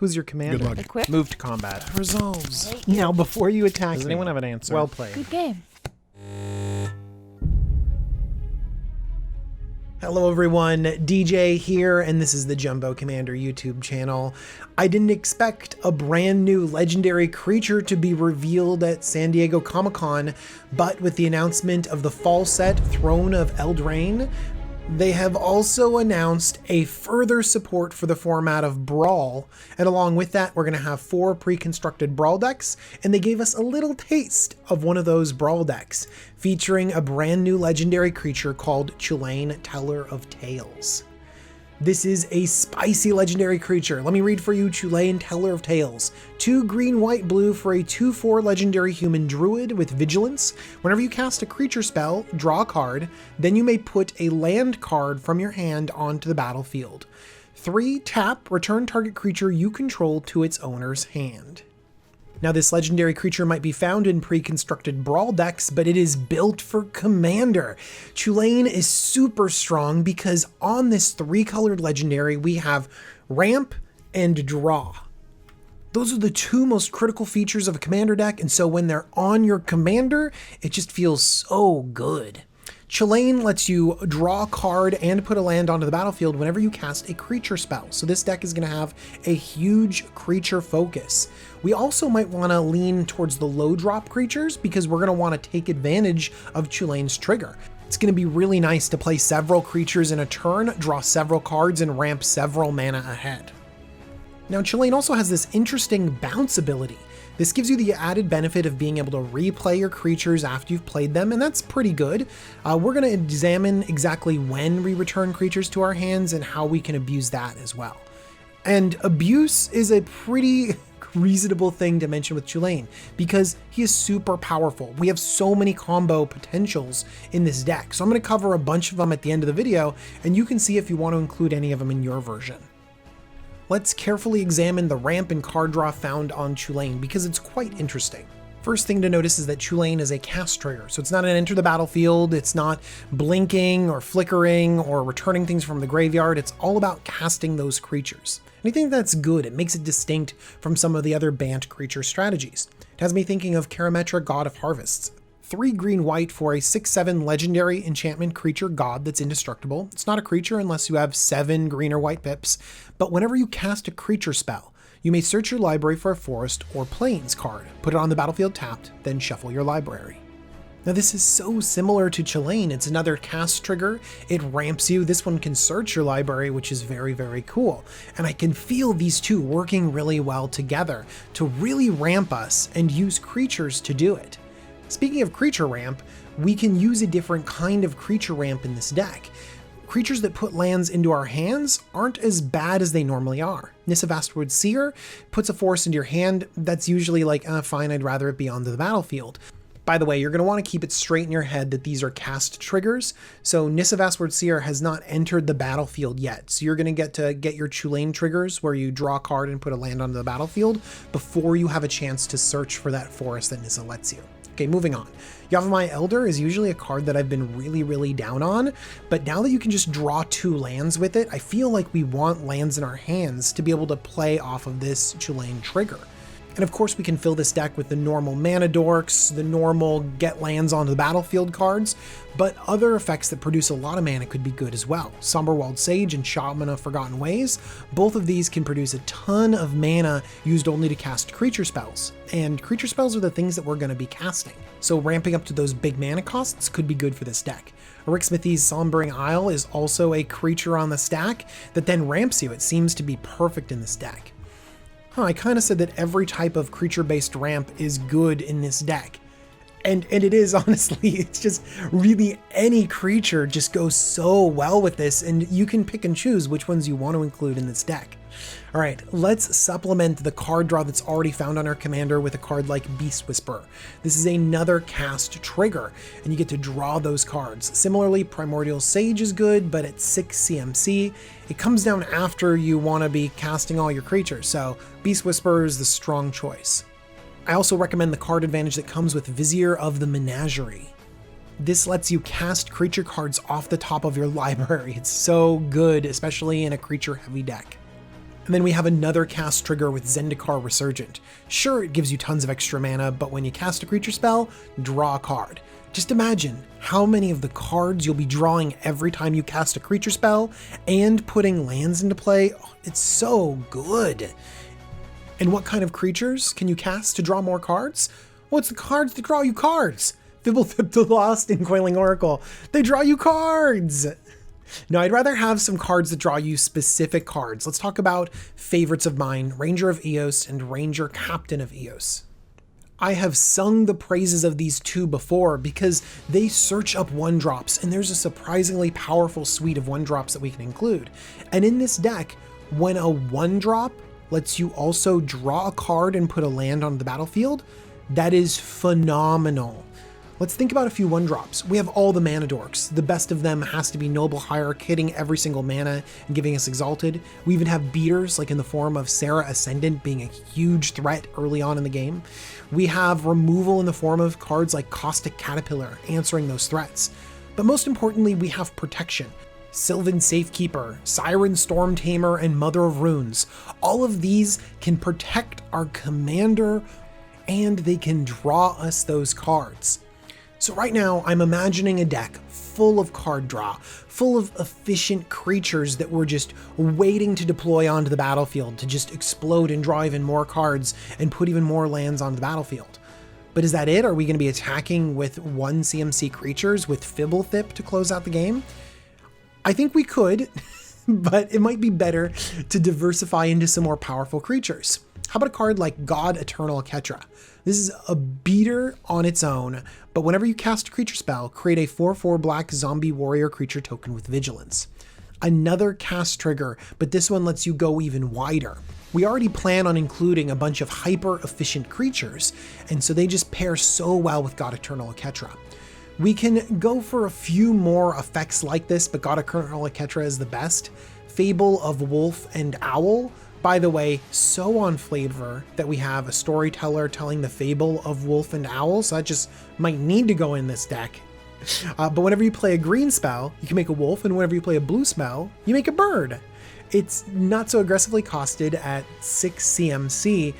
Who's your commander? Good luck. Equip. Move to combat. Resolves. Now, before you attack Does me, anyone have an answer? well played. Good game. Hello everyone, DJ here, and this is the Jumbo Commander YouTube channel. I didn't expect a brand new legendary creature to be revealed at San Diego Comic-Con, but with the announcement of the fall set Throne of ELDRAINE, they have also announced a further support for the format of Brawl, and along with that we're going to have 4 pre-constructed Brawl decks, and they gave us a little taste of one of those Brawl decks, featuring a brand new legendary creature called Chulane Teller of Tales. This is a spicy legendary creature. Let me read for you Chulane Teller of Tales. 2 green, white, blue for a 2/4 legendary human druid with vigilance. Whenever you cast a creature spell, draw a card, then you may put a land card from your hand onto the battlefield. 3, tap, return target creature you control to its owner's hand. Now this legendary creature might be found in pre-constructed Brawl decks, but it is built for Commander. Chulane is super strong because on this 3-colored legendary we have Ramp and Draw. Those are the 2 most critical features of a Commander deck, and so when they're on your Commander, it just feels so good. Chulane lets you draw a card and put a land onto the battlefield whenever you cast a creature spell, so this deck is going to have a huge creature focus. We also might want to lean towards the low drop creatures because we're going to want to take advantage of Chulane's trigger. It's going to be really nice to play several creatures in a turn, draw several cards, and ramp several mana ahead. Now Chulane also has this interesting bounce ability. This gives you the added benefit of being able to replay your creatures after you've played them, and that's pretty good. We're going to examine exactly when we return creatures to our hands and how we can abuse that as well. And abuse is a pretty reasonable thing to mention with Chulane because he is super powerful. We have so many combo potentials in this deck, so I'm going to cover a bunch of them at the end of the video, and you can see if you want to include any of them in your version. Let's carefully examine the ramp and card draw found on Chulane because it's quite interesting. First thing to notice is that Chulane is a cast trigger, so it's not an enter the battlefield, it's not blinking or flickering or returning things from the graveyard, it's all about casting those creatures. And I think that's good, it makes it distinct from some of the other Bant creature strategies. It has me thinking of Karametra, God of Harvests. 3 green white for a 6/7 legendary enchantment creature god that's indestructible. It's not a creature unless you have 7 green or white pips, but whenever you cast a creature spell, you may search your library for a forest or plains card, put it on the battlefield tapped, then shuffle your library. Now this is so similar to Chulane, it's another cast trigger, it ramps you, this one can search your library, which is very, very cool. And I can feel these 2 working really well together to really ramp us and use creatures to do it. Speaking of creature ramp, we can use a different kind of creature ramp in this deck. Creatures that put lands into our hands aren't as bad as they normally are. Nissa Vastwood Seer puts a forest into your hand, that's usually like, fine, I'd rather it be onto the battlefield. By the way, you're going to want to keep it straight in your head that these are cast triggers, so Nissa Vastwood Seer has not entered the battlefield yet, so you're going to get your Chulane triggers where you draw a card and put a land onto the battlefield before you have a chance to search for that forest that Nissa lets you. Okay, moving on. Yavimaya Elder is usually a card that I've been really down on, but now that you can just draw 2 lands with it, I feel like we want lands in our hands to be able to play off of this Chulane trigger. And of course we can fill this deck with the normal mana dorks, the normal get lands onto the battlefield cards, but other effects that produce a lot of mana could be good as well. Somberwald Sage and Shaman of Forgotten Ways, both of these can produce a ton of mana used only to cast creature spells, and creature spells are the things that we're going to be casting, so ramping up to those big mana costs could be good for this deck. Eriksmithy's Sombering Isle is also a creature on the stack that then ramps you. It seems to be perfect in this deck. I kind of said that every type of creature-based ramp is good in this deck. And it is, honestly, it's just really any creature just goes so well with this, and you can pick and choose which ones you want to include in this deck. All right, let's supplement the card draw that's already found on our commander with a card like Beast Whisperer. This is another cast trigger, and you get to draw those cards. Similarly, Primordial Sage is good, but at 6 CMC, it comes down after you want to be casting all your creatures, so Beast Whisperer is the strong choice. I also recommend the card advantage that comes with Vizier of the Menagerie. This lets you cast creature cards off the top of your library. It's so good, especially in a creature-heavy deck. And then we have another cast trigger with Zendikar Resurgent. Sure, it gives you tons of extra mana, but when you cast a creature spell, draw a card. Just imagine how many of the cards you'll be drawing every time you cast a creature spell and putting lands into play. Oh, it's so good. And what kind of creatures can you cast to draw more cards? Well, it's the cards that draw you cards. Fibblethip the Lost and Coiling Oracle. They draw you cards. No, I'd rather have some cards that draw you specific cards. Let's talk about favorites of mine, Ranger of Eos and Ranger Captain of Eos. I have sung the praises of these two before because they search up 1-drops, and there's a surprisingly powerful suite of 1-drops that we can include. And in this deck, when a 1-drop lets you also draw a card and put a land on the battlefield, that is phenomenal. Let's think about a few 1-drops. We have all the mana dorks. The best of them has to be Noble Hierarch, hitting every single mana and giving us Exalted. We even have beaters, like in the form of Serra Ascendant, being a huge threat early on in the game. We have removal in the form of cards like Caustic Caterpillar, answering those threats. But most importantly, we have protection. Sylvan Safekeeper, Siren Storm Tamer, and Mother of Runes. All of these can protect our commander, and they can draw us those cards. So right now, I'm imagining a deck full of card draw, full of efficient creatures that we're just waiting to deploy onto the battlefield to just explode and draw even more cards and put even more lands onto the battlefield. But is that it? Are we going to be attacking with 1 CMC creatures with Fibblethip to close out the game? I think we could, but it might be better to diversify into some more powerful creatures. How about a card like God Eternal Ketra? This is a beater on its own, but whenever you cast a creature spell, create a 4/4 black zombie warrior creature token with vigilance. Another cast trigger, but this one lets you go even wider. We already plan on including a bunch of hyper efficient creatures, and so they just pair so well with God Eternal Ketra. We can go for a few more effects like this, but God Eternal Ketra is the best. Fable of Wolf and Owl. By the way, so on flavor that we have a storyteller telling the fable of Wolf and Owl, so that just might need to go in this deck. But whenever you play a green spell, you can make a wolf, and whenever you play a blue spell, you make a bird. It's not so aggressively costed at 6 CMC,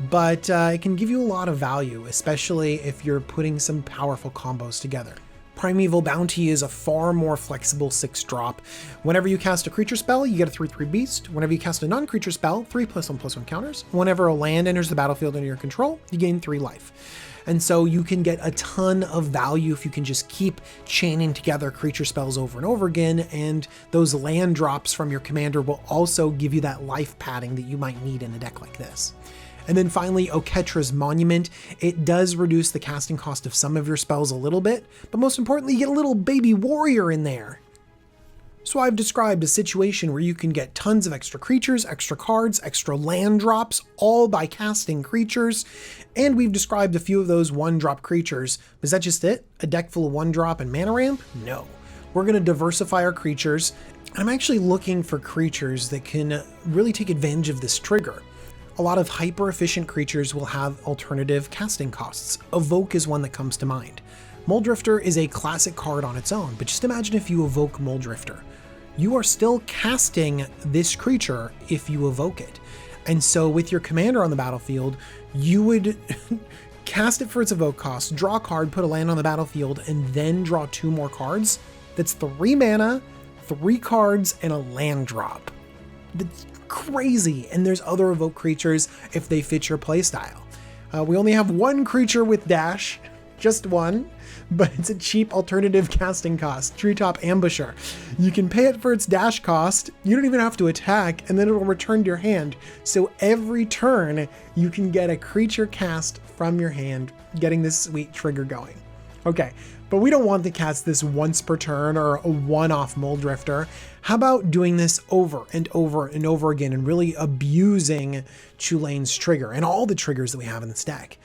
but it can give you a lot of value, especially if you're putting some powerful combos together. Primeval Bounty is a far more flexible 6-drop. Whenever you cast a creature spell, you get a 3/3 beast. Whenever you cast a non-creature spell, 3+1/+1 counters. Whenever a land enters the battlefield under your control, you gain 3 life. And so you can get a ton of value if you can just keep chaining together creature spells over and over again, and those land drops from your commander will also give you that life padding that you might need in a deck like this. And then finally, Oketra's Monument. It does reduce the casting cost of some of your spells a little bit, but most importantly, you get a little baby warrior in there. So I've described a situation where you can get tons of extra creatures, extra cards, extra land drops, all by casting creatures. And we've described a few of those 1-drop creatures. Is that just it? A deck full of 1-drop and mana ramp? No. We're going to diversify our creatures. I'm actually looking for creatures that can really take advantage of this trigger. A lot of hyper-efficient creatures will have alternative casting costs. Evoke is one that comes to mind. Muldrifter is a classic card on its own, but just imagine if you evoke Muldrifter. You are still casting this creature if you evoke it. And so with your commander on the battlefield, you would cast it for its evoke cost, draw a card, put a land on the battlefield, and then draw 2 more cards. That's 3 mana, 3 cards, and a land drop. That's crazy. And there's other evoke creatures if they fit your playstyle. We only have 1 creature with dash, just 1, but it's a cheap alternative casting cost, Treetop Ambusher. You can pay it for its dash cost, you don't even have to attack, and then it'll return to your hand. So every turn you can get a creature cast from your hand, getting this sweet trigger going. Okay, but we don't want to cast this once per turn or a one-off Muldrifter. How about doing this over and over and over again and really abusing Chulane's trigger and all the triggers that we have in this deck?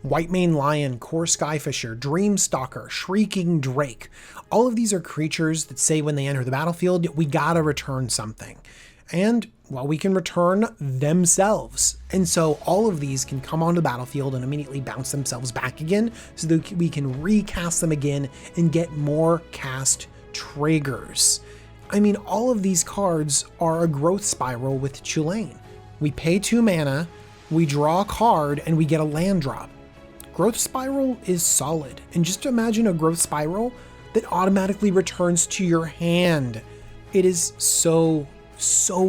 Whitemane Lion, Core Skyfisher, Dreamstalker, Shrieking Drake. All of these are creatures that say when they enter the battlefield, we gotta return something. And, well, we can return themselves. And so all of these can come onto the battlefield and immediately bounce themselves back again so that we can recast them again and get more cast triggers. I mean, all of these cards are a growth spiral with Chulane. we pay 2 mana, we draw a card, and we get a land drop. Growth Spiral is solid, and just imagine a Growth Spiral that automatically returns to your hand. It is so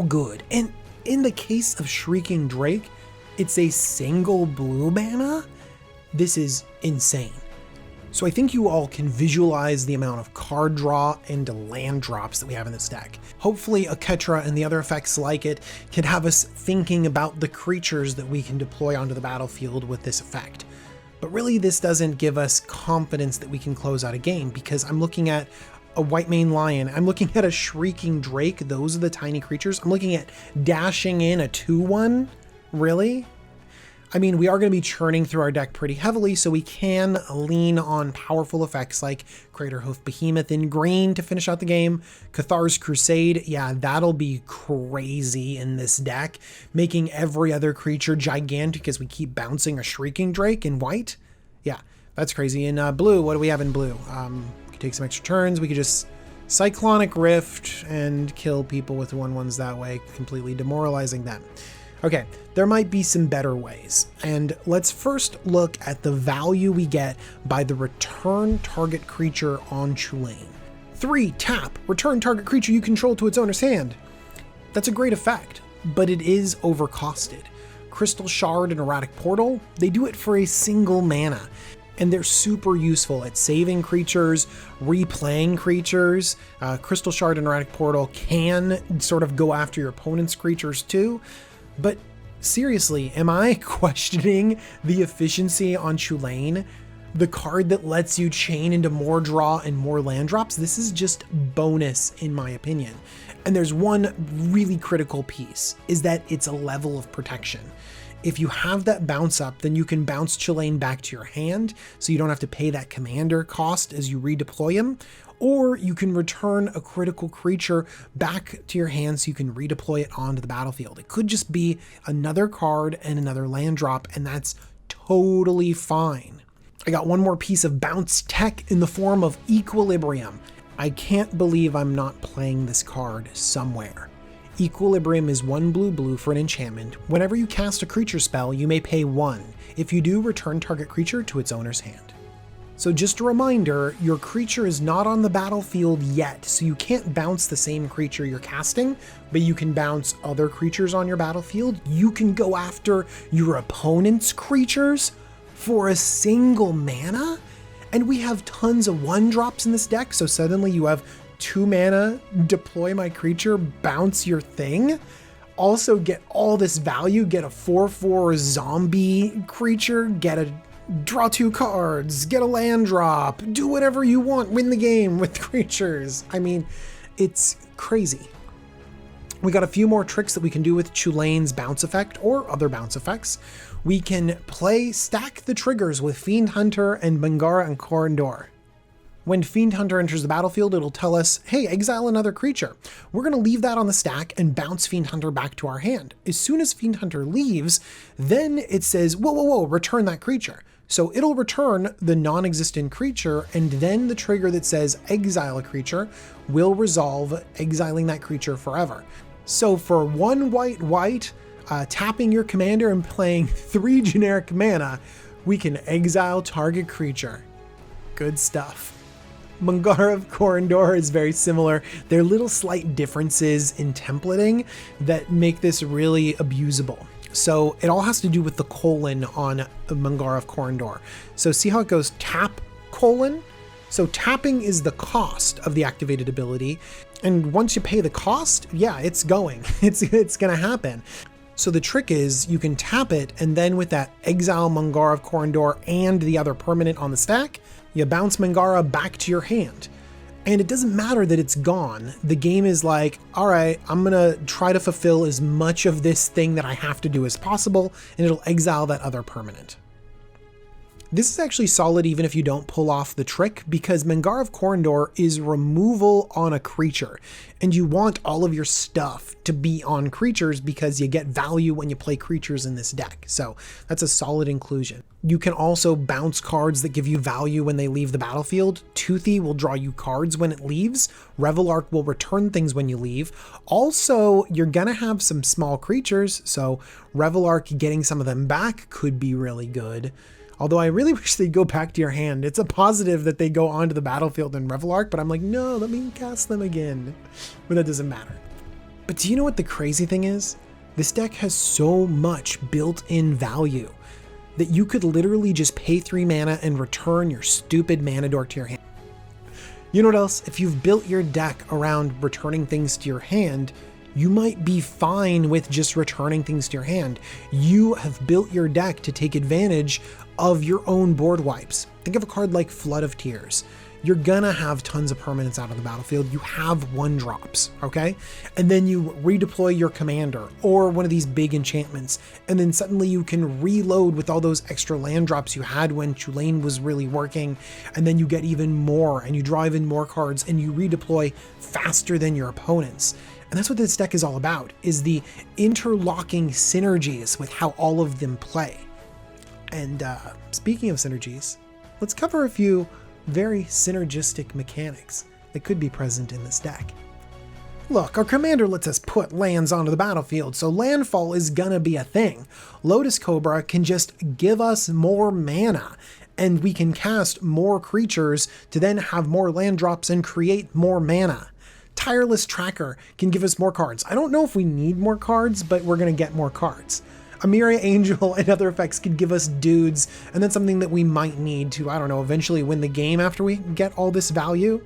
good. And in the case of Shrieking Drake, it's a single blue mana. This is insane. So I think you all can visualize the amount of card draw and land drops that we have in this deck. Hopefully Aketra and the other effects like it can have us thinking about the creatures that we can deploy onto the battlefield with this effect. But really this doesn't give us confidence that we can close out a game, because I'm looking at a White Mane Lion, I'm looking at a Shrieking Drake, those are the tiny creatures. I'm looking at dashing in a 2/1, really? I mean, we are going to be churning through our deck pretty heavily, so we can lean on powerful effects like Craterhoof Behemoth in green to finish out the game. Cathar's Crusade, yeah, that'll be crazy in this deck, making every other creature gigantic as we keep bouncing a Shrieking Drake in white. Yeah, that's crazy. In blue, what do we have in blue? We could take some extra turns. We could just Cyclonic Rift and kill people with 1/1s that way, completely demoralizing them. Okay, there might be some better ways, and let's first look at the value we get by the return target creature on Chulane. 3, tap, return target creature you control to its owner's hand. That's a great effect, but it is overcosted. Crystal Shard and Erratic Portal, they do it for a single mana, and they're super useful at saving creatures, replaying creatures. Crystal Shard and Erratic Portal can sort of go after your opponent's creatures too. But seriously, am I questioning the efficiency on Chulane? The card that lets you chain into more draw and more land drops? This is just bonus in my opinion. And there's one really critical piece, is that it's a level of protection. If you have that bounce up, then you can bounce Chulane back to your hand, so you don't have to pay that commander cost as you redeploy him. Or you can return a critical creature back to your hand so you can redeploy it onto the battlefield. It could just be another card and another land drop, and that's totally fine. I got one more piece of bounce tech in the form of Equilibrium. I can't believe I'm not playing this card somewhere. Equilibrium is 1 blue for an enchantment. Whenever you cast a creature spell, you may pay 1. If you do, return target creature to its owner's hand. So just a reminder, your creature is not on the battlefield yet, so you can't bounce the same creature you're casting, but you can bounce other creatures on your battlefield. You can go after your opponent's creatures for a single mana, and we have tons of 1-drops in this deck, so suddenly you have 2 mana, deploy my creature, bounce your thing. Also get all this value, get a 4/4 zombie creature, get a draw 2 cards, get a land drop, do whatever you want, win the game with creatures. I mean, it's crazy. We got a few more tricks that we can do with Chulane's bounce effect or other bounce effects. We can stack the triggers with Fiend Hunter and Mangara and Corindor. When Fiend Hunter enters the battlefield, it'll tell us, hey, exile another creature. We're going to leave that on the stack and bounce Fiend Hunter back to our hand. As soon as Fiend Hunter leaves, then it says, whoa, return that creature. So it'll return the non-existent creature, and then the trigger that says exile a creature will resolve exiling that creature forever. So for 1 white, tapping your commander and playing 3 generic mana, we can exile target creature. Good stuff. Mangara of Corindor is very similar. There are little slight differences in templating that make this really abusable. So it all has to do with the colon on Mangara of Corindor. So see how it goes tap colon? So tapping is the cost of the activated ability. And once you pay the cost, yeah, it's going. It's going to happen. So the trick is you can tap it, and then with that exile Mangara of Corindor and the other permanent on the stack, you bounce Mangara back to your hand. And it doesn't matter that it's gone. The game is like, all right, I'm gonna try to fulfill as much of this thing that I have to do as possible, and it'll exile that other permanent. This is actually solid even if you don't pull off the trick, because Mengar of Corondor is removal on a creature, and you want all of your stuff to be on creatures because you get value when you play creatures in this deck. So that's a solid inclusion. You can also bounce cards that give you value when they leave the battlefield. Toothy will draw you cards when it leaves. Revelark will return things when you leave. Also, you're gonna have some small creatures, so Revelark getting some of them back could be really good. Although I really wish they'd go back to your hand. It's a positive that they go onto the battlefield in Revelark, but I'm like, no, let me cast them again. But that doesn't matter. But do you know what the crazy thing is? This deck has so much built-in value that you could literally just pay 3 mana and return your stupid mana dork to your hand. You know what else? If you've built your deck around returning things to your hand, you might be fine with just returning things to your hand. You have built your deck to take advantage of your own board wipes. Think of a card like Flood of Tears. You're gonna have tons of permanents out of the battlefield. You have 1-drops, okay? And then you redeploy your commander or one of these big enchantments, and then suddenly you can reload with all those extra land drops you had when Chulane was really working, and then you get even more, and you draw even more cards, and you redeploy faster than your opponents. And that's what this deck is all about, is the interlocking synergies with how all of them play. And speaking of synergies, let's cover a few very synergistic mechanics that could be present in this deck. Look, our commander lets us put lands onto the battlefield, so landfall is gonna be a thing. Lotus Cobra can just give us more mana, and we can cast more creatures to then have more land drops and create more mana. Tireless Tracker can give us more cards. I don't know if we need more cards, but we're gonna get more cards. Amiria Angel and other effects could give us dudes, and then something that we might need to, I don't know, eventually win the game after we get all this value.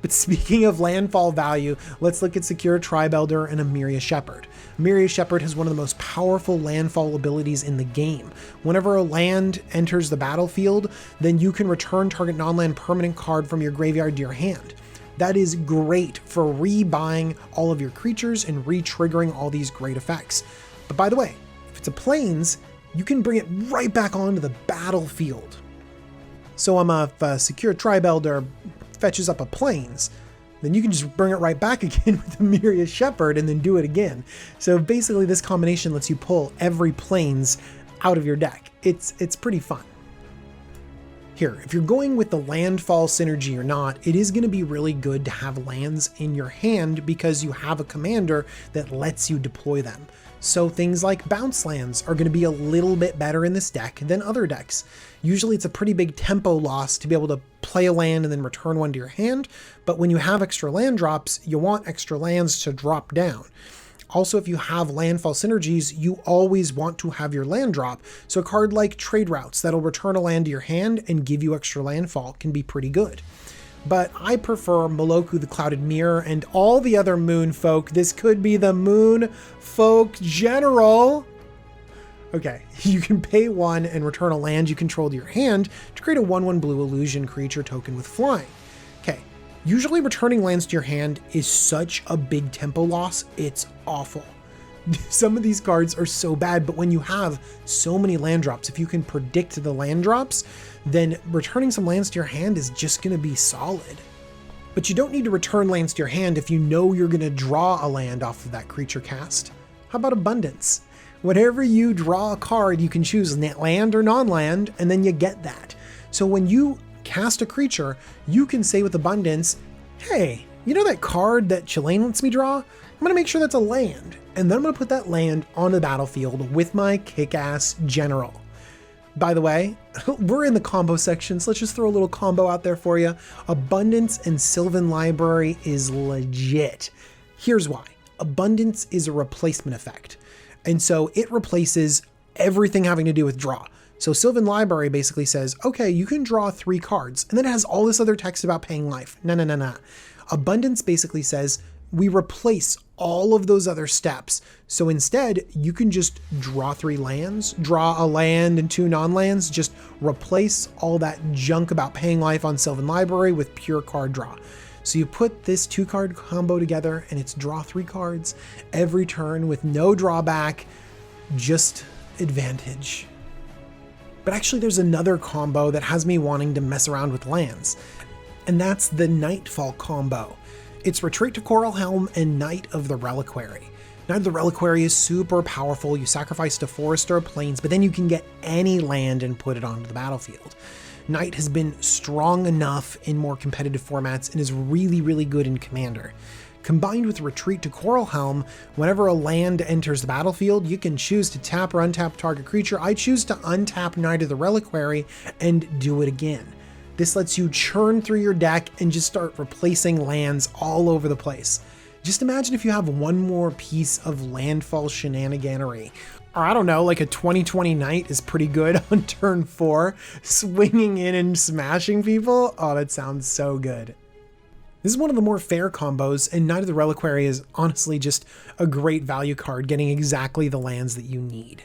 But speaking of landfall value, let's look at Secure Tribe Elder and Amiria Shepherd. Amiria Shepherd has one of the most powerful landfall abilities in the game. Whenever a land enters the battlefield, then you can return target non-land permanent card from your graveyard to your hand. That is great for rebuying all of your creatures and re-triggering all these great effects. But by the way, if it's a plains, you can bring it right back onto the battlefield. So if a Secure Tribe Elder fetches up a plains, then you can just bring it right back again with Amiria Shepherd and then do it again. So basically this combination lets you pull every plains out of your deck. It's pretty fun. Here, if you're going with the landfall synergy or not, it is going to be really good to have lands in your hand because you have a commander that lets you deploy them. So things like bounce lands are going to be a little bit better in this deck than other decks. Usually it's a pretty big tempo loss to be able to play a land and then return one to your hand, but when you have extra land drops, you want extra lands to drop down. Also, if you have landfall synergies, you always want to have your land drop. So a card like Trade Routes that'll return a land to your hand and give you extra landfall can be pretty good. But I prefer Moloku the Clouded Mirror and all the other moon folk. This could be the moon folk general. Okay, you can pay 1 and return a land you control to your hand to create a 1/1 blue illusion creature token with flying. Okay, usually returning lands to your hand is such a big tempo loss, it's awful. Some of these cards are so bad, but when you have so many land drops, if you can predict the land drops, then returning some lands to your hand is just going to be solid. But you don't need to return lands to your hand if you know you're going to draw a land off of that creature cast. How about Abundance? Whenever you draw a card, you can choose land or non-land, and then you get that. So when you cast a creature, you can say with Abundance, hey, you know that card that Chulane lets me draw? I'm going to make sure that's a land, and then I'm going to put that land on the battlefield with my kick-ass general. By the way, we're in the combo section, so let's just throw a little combo out there for you. Abundance and Sylvan Library is legit. Here's why. Abundance is a replacement effect, and so it replaces everything having to do with draw. So Sylvan Library basically says, okay, you can draw 3 cards, and then it has all this other text about paying life. No. Abundance basically says, we replace all of those other steps. So instead, you can just draw 3 lands, draw a land and 2 non-lands, just replace all that junk about paying life on Sylvan Library with pure card draw. So you put this 2-card combo together and it's draw 3 cards every turn with no drawback, just advantage. But actually there's another combo that has me wanting to mess around with lands, and that's the Nightfall Combo. It's Retreat to Coral Helm and Knight of the Reliquary. Knight of the Reliquary is super powerful. You sacrifice to forest or plains, but then you can get any land and put it onto the battlefield. Knight has been strong enough in more competitive formats and is really, really good in Commander. Combined with Retreat to Coral Helm, whenever a land enters the battlefield, you can choose to tap or untap target creature. I choose to untap Knight of the Reliquary and do it again. This lets you churn through your deck and just start replacing lands all over the place. Just imagine if you have one more piece of landfall shenaniganery. Or I don't know, like a 2020 Knight is pretty good on turn 4, swinging in and smashing people. Oh, that sounds so good. This is one of the more fair combos, and Knight of the Reliquary is honestly just a great value card, getting exactly the lands that you need.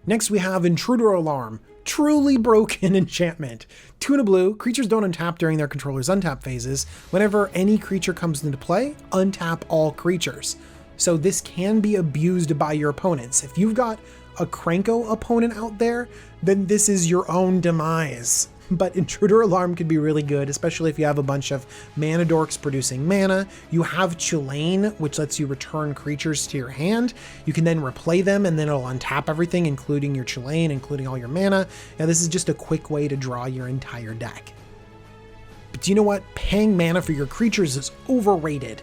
Next we have Intruder Alarm, truly broken enchantment. 2 and a blue, creatures don't untap during their controller's untap phases. Whenever any creature comes into play, untap all creatures. So this can be abused by your opponents. If you've got a Cranko opponent out there, then this is your own demise. But Intruder Alarm could be really good, especially if you have a bunch of mana dorks producing mana. You have Chulane, which lets you return creatures to your hand. You can then replay them and then it'll untap everything, including your Chulane, including all your mana. Now this is just a quick way to draw your entire deck. But do you know what? Paying mana for your creatures is overrated.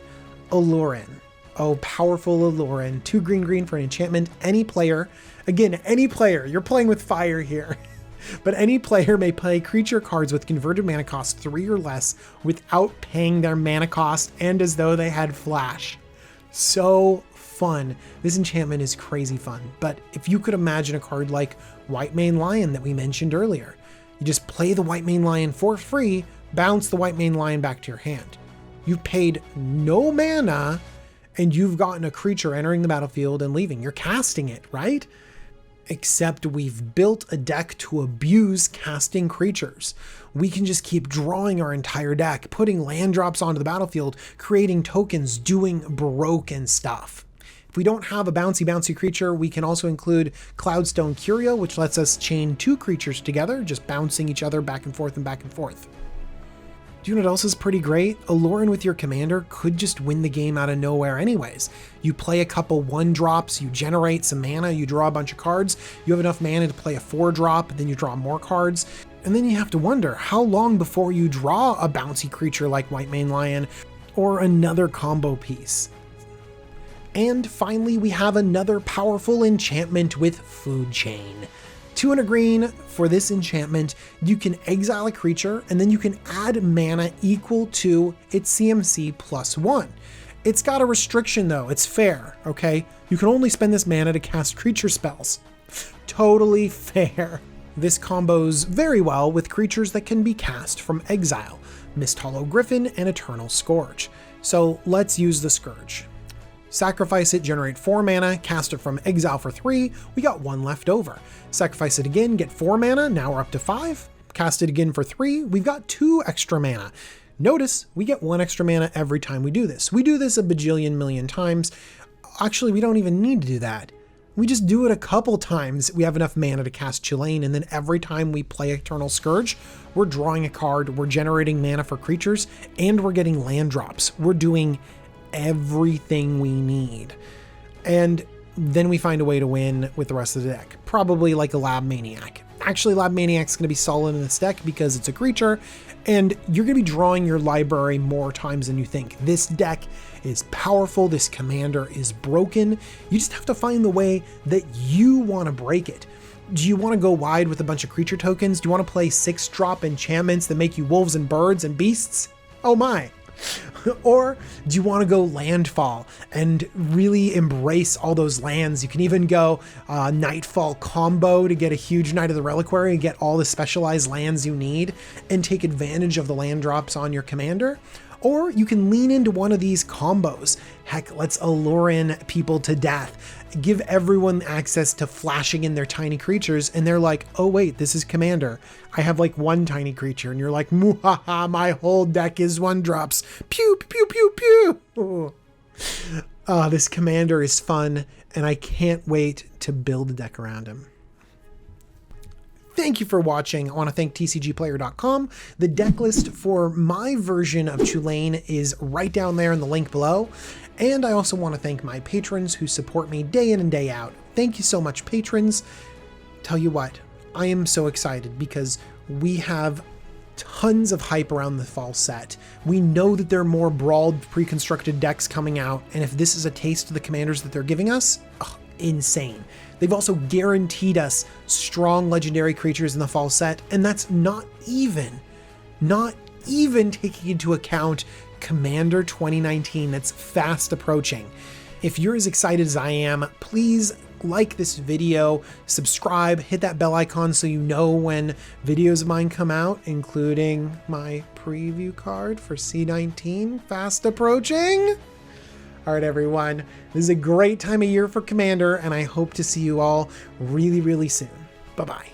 ELDRAINE. Oh, powerful ELDRAINE. 2 green for an enchantment. Any player, again, any player, you're playing with fire here. But any player may play creature cards with converted mana cost 3 or less without paying their mana cost and as though they had flash. So fun. This enchantment is crazy fun. But if you could imagine a card like Whitemane Lion that we mentioned earlier, you just play the Whitemane Lion for free, bounce the Whitemane Lion back to your hand. You've paid no mana and you've gotten a creature entering the battlefield and leaving. You're casting it, right? Except we've built a deck to abuse casting creatures. We can just keep drawing our entire deck, putting land drops onto the battlefield, creating tokens, doing broken stuff. If we don't have a bouncy creature, we can also include Cloudstone Curio, which lets us chain 2 creatures together, just bouncing each other back and forth and back and forth. Do you know what else is pretty great? ELDRAINE with your commander could just win the game out of nowhere anyways. You play a couple 1-drops, you generate some mana, you draw a bunch of cards, you have enough mana to play a 4-drop, then you draw more cards, and then you have to wonder how long before you draw a bouncy creature like Whitemane Lion or another combo piece. And finally, we have another powerful enchantment with Food Chain. 2 and a green for this enchantment. You can exile a creature and then you can add mana equal to its CMC +1. It's got a restriction though, it's fair, okay? You can only spend this mana to cast creature spells. Totally fair. This combos very well with creatures that can be cast from exile, Mist Hollow Griffin and Eternal Scourge. So let's use the Scourge. Sacrifice it, generate 4 mana, cast it from exile for 3, we got 1 left over. Sacrifice it again, get 4 mana, now we're up to 5. Cast it again for 3, we've got 2 extra mana. Notice, we get 1 extra mana every time we do this. We do this a bajillion million times. Actually, we don't even need to do that. We just do it a couple times. We have enough mana to cast Chulane, and then every time we play Eternal Scourge, we're drawing a card, we're generating mana for creatures, and we're getting land drops. We're doing everything we need. And then we find a way to win with the rest of the deck. Probably like a Lab Maniac. Actually, Lab Maniac's going to be solid in this deck because it's a creature, and you're going to be drawing your library more times than you think. This deck is powerful. This commander is broken. You just have to find the way that you want to break it. Do you want to go wide with a bunch of creature tokens? Do you want to play 6-drop enchantments that make you wolves and birds and beasts? Oh my. Or do you want to go landfall and really embrace all those lands? You can even go Nightfall Combo to get a huge Knight of the Reliquary and get all the specialized lands you need and take advantage of the land drops on your commander. Or you can lean into one of these combos. Heck, let's ELDRAINE people to death. Give everyone access to flashing in their tiny creatures, and they're like, oh wait, this is commander. I have like 1 tiny creature, and you're like, muhaha, my whole deck is 1-drops. Pew, pew, pew, pew. This commander is fun, and I can't wait to build a deck around him. Thank you for watching. I want to thank tcgplayer.com. The deck list for my version of Chulane is right down there in the link below. And I also want to thank my patrons who support me day in and day out. Thank you so much, patrons. Tell you what, I am so excited because we have tons of hype around the fall set. We know that there are more brawled pre-constructed decks coming out, and if this is a taste of the commanders that they're giving us, insane. They've also guaranteed us strong legendary creatures in the fall set, and that's not even taking into account Commander 2019 that's fast approaching. If you're as excited as I am, please like this video, subscribe, hit that bell icon so you know when videos of mine come out, including my preview card for C19 fast approaching. All right, everyone, this is a great time of year for Commander, and I hope to see you all really, really soon. Bye-bye.